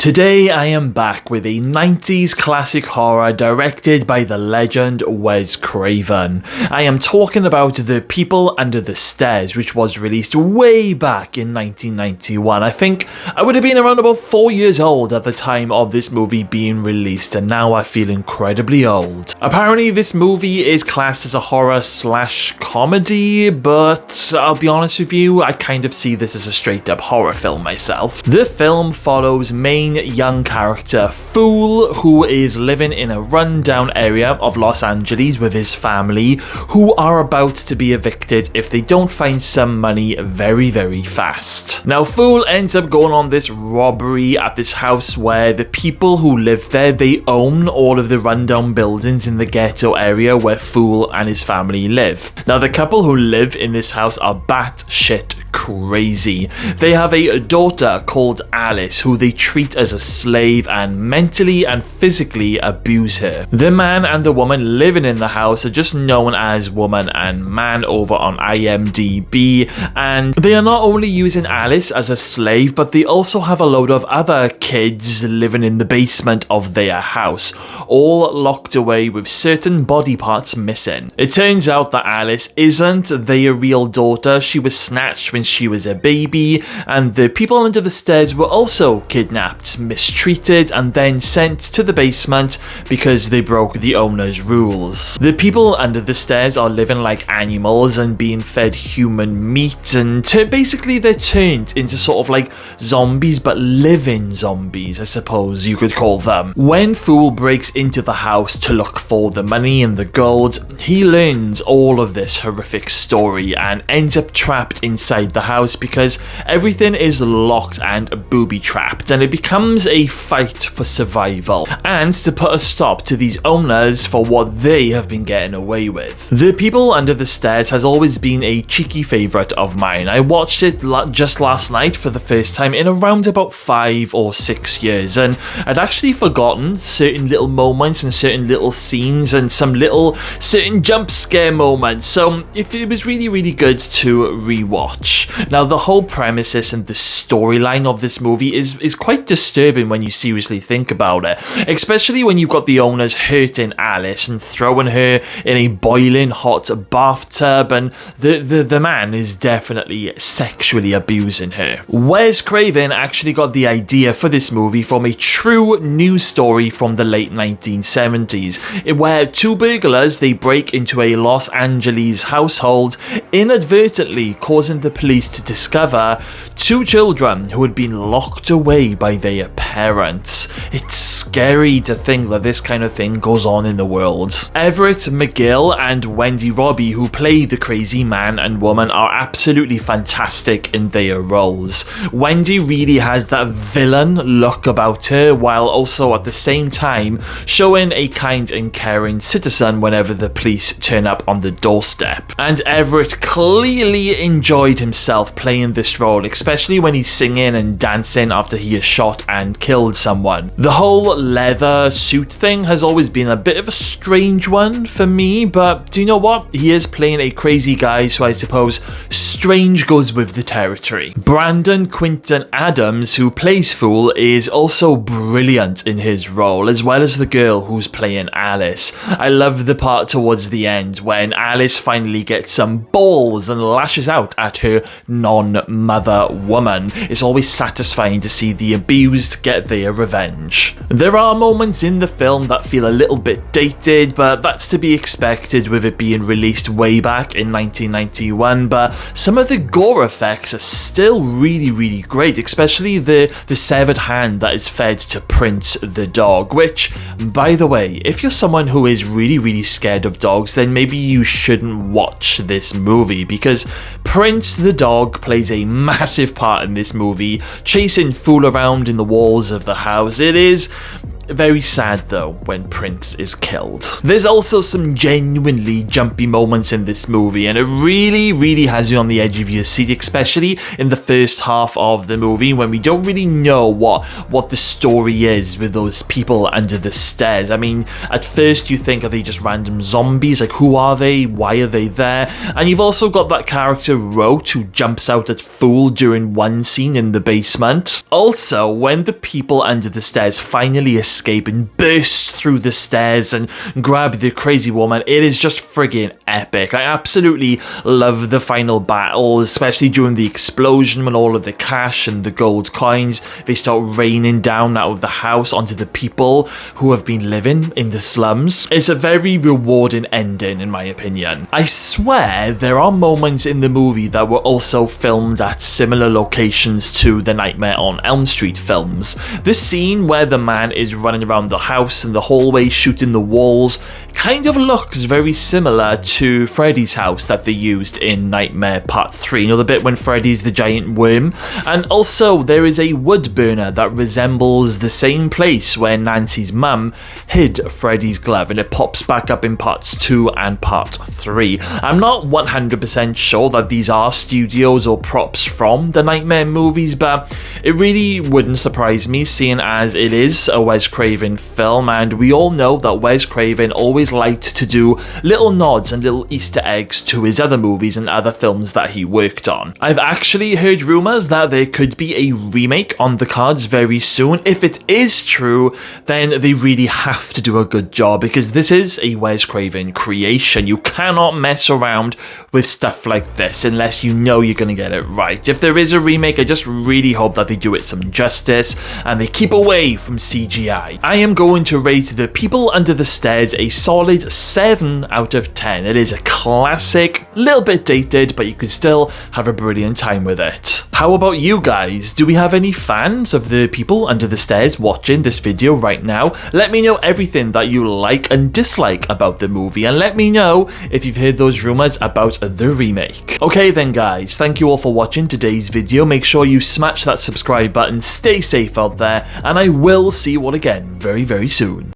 Today I am back with a 90s classic horror directed by the legend Wes Craven. I am talking about The People Under the Stairs, which was released way back in 1991. I think I would have been around about 4 years old at the time of this movie being released, and now I feel incredibly old. Apparently this movie is classed as a horror slash comedy, but I'll be honest with you, I kind of see this as a straight up horror film myself. The film follows main young character Fool, who is living in a rundown area of Los Angeles with his family, who are about to be evicted if they don't find some money very fast. Now Fool ends up going on this robbery at this house where the people who live there, they own all of the rundown buildings in the ghetto area where Fool and his family live. Now the couple who live in this house are batshit crazy. They have a daughter called Alice who they treat as a slave and mentally and physically abuse her. The man and the woman living in the house are just known as woman and man over on IMDb, and they are not only using Alice as a slave, but they also have a load of other kids living in the basement of their house, all locked away with certain body parts missing. It turns out that Alice isn't their real daughter. She was snatched when she was a baby, and the people under the stairs were also kidnapped, mistreated, and then sent to the basement because they broke the owner's rules. The people under the stairs are living like animals and being fed human meat, and basically they're turned into sort of like zombies, but living zombies, I suppose you could call them. When Fool breaks into the house to look for the money and the gold, he learns all of this horrific story and ends up trapped inside the house because everything is locked and booby-trapped, and it becomes a fight for survival and to put a stop to these owners for what they have been getting away with. The People Under the Stairs has always been a cheeky favourite of mine. I watched it just last night for the first time in around about 5 or 6 years, and I'd actually forgotten certain little moments and certain little scenes and some little certain jump scare moments, so it was really good to rewatch. Now the whole premises and the storyline of this movie is quite disturbing when you seriously think about it, especially when you've got the owners hurting Alice and throwing her in a boiling hot bathtub, and the man is definitely sexually abusing her. Wes Craven actually got the idea for this movie from a true news story from the late 1970s, where two burglars, they break into a Los Angeles household, inadvertently causing the police to discover two children who had been locked away by their parents. It's scary to think that this kind of thing goes on in the world. Everett McGill and Wendy Robbie, who play the crazy man and woman, are absolutely fantastic in their roles. Wendy really has that villain look about her, while also at the same time showing a kind and caring citizen whenever the police turn up on the doorstep. And Everett clearly enjoyed himself playing this role, especially when he's singing and dancing after he has shot and killed someone. The whole leather suit thing has always been a bit of a strange one for me, but do you know what? He is playing a crazy guy, so I suppose strange goes with the territory. Brandon Quinton Adams, who plays Fool, is also brilliant in his role, as well as the girl who's playing Alice. I love the part towards the end when Alice finally gets some balls and lashes out at her non-mother woman. It's always satisfying to see the abused get their revenge. There are moments in the film that feel a little bit dated, but that's to be expected with it being released way back in 1991, but some of the gore effects are still really great, especially the severed hand that is fed to Prince the dog, which, by the way, if you're someone who is really scared of dogs, then maybe you shouldn't watch this movie, because Prince the dog plays a massive part in this movie, chasing Fool around in the walls of the house. Very sad though when Prince is killed. There's also some genuinely jumpy moments in this movie, and it really has you on the edge of your seat, especially in the first half of the movie when we don't really know what the story is with those people under the stairs. I mean, at first you think, are they just random zombies? Like, who are they? Why are they there? And you've also got that character Roach who jumps out at Fool during one scene in the basement. Also, when the people under the stairs finally escape and burst through the stairs and grab the crazy woman, it is just friggin' epic. I absolutely love the final battle, especially during the explosion when all of the cash and the gold coins, they start raining down out of the house onto the people who have been living in the slums. It's a very rewarding ending in my opinion. I swear there are moments in the movie that were also filmed at similar locations to the Nightmare on Elm Street films. This scene where the man is running around the house and the hallway shooting the walls kind of looks very similar to Freddy's house that they used in Nightmare Part 3, you know, the bit when Freddy's the giant worm. And also there is a wood burner that resembles the same place where Nancy's mum hid Freddy's glove, and it pops back up in parts 2 and part 3. I'm not 100% sure that these are studios or props from the Nightmare movies, but it really wouldn't surprise me, seeing as it is a Wes Craven film, and we all know that Wes Craven always liked to do little nods and little Easter eggs to his other movies and other films that he worked on. I've actually heard rumours that there could be a remake on the cards very soon. If it is true, then they really have to do a good job, because this is a Wes Craven creation. You cannot mess around with stuff like this unless you know you're going to get it right. If there is a remake, I just really hope that they do it some justice and they keep away from CGI. I am going to rate The People Under the Stairs a solid 7 out of 10. It is a classic, a little bit dated, but you can still have a brilliant time with it. How about you guys? Do we have any fans of The People Under the Stairs watching this video right now? Let me know everything that you like and dislike about the movie, and let me know if you've heard those rumours about the remake. Okay then guys, thank you all for watching today's video. Make sure you smash that subscribe button, stay safe out there, and I will see you all again very soon.